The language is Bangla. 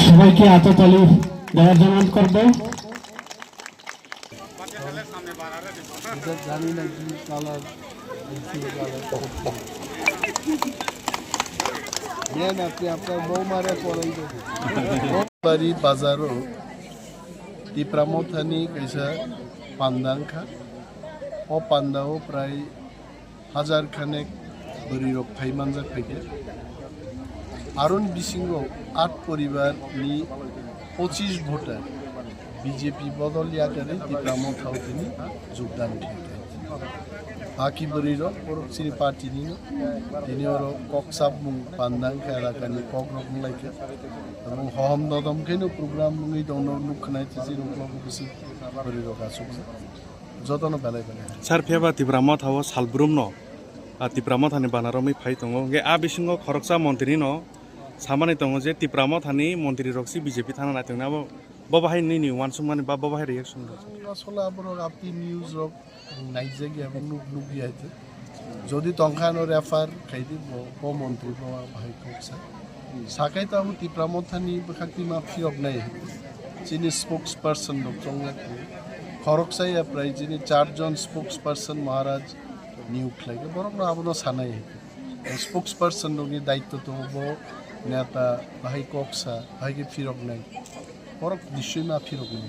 সবাইকে হাততালি দেওয়ার জন্য করবো। জানি না কি কালার আপনি আপনার বৌমারে পড়াই বাড়ি বাজারও টিপ্রামথানি कैसा पांदांखा ओ पांदाओ प्राय 1000 खानेक बरी रक फाइमानजा फैगे आरुन बिसिंगो 8 परिवार नि 25 भोटार BJP बदल याकारे टिप्रामथाव तिनि योगदान दिए बाकी बरी रक परक्सिनि पार्टी नि तिनि अरो कक्साब मुं पांदांखा एलाकानि कक रक लाइके এবং হম দদম কেন প্রোগ্রাম মুই দন নুখনাই তিজি রকম কিছু বরি রক আসুক যতন বেলাই বেলাই सार फेबा तिब्रामा थाव सालब्रुम न तिब्रामा थानि बानारमै फाइ दङ गे आ बिसिङाव खरकसा मन्त्रि न सामानै दङ जे तिब्रामा थानि मन्त्रि रक्सि BJP थाना नायदों ना बाहाय निनि वानसुं माने बाहाय रिएक्सन আসলে আপনার আপনি নিউজ রক নাইজে গিয়া নুক নুকি আইতে যদি তংখানো রেফার খাইদি ব মন্ত্রী ভাই কক্সা সাকাই তো আমি টিপ্রামথানি KOKTWMA ফিরক নাই যিনি স্পোক্স পার্সন দক চংলা খরকসাই প্রায় যিনি 4 জন স্পোক্স পার্সন মহারাজ নিয়োগ লাগে বরং আবনো সানাই স্পোক্স পার্সন দগি দায়িত্ব তো হব নেতা ভাই কক্সা ভাইকে ফিরক নাই বরং নিশ্চয়ই মা ফিরক নাই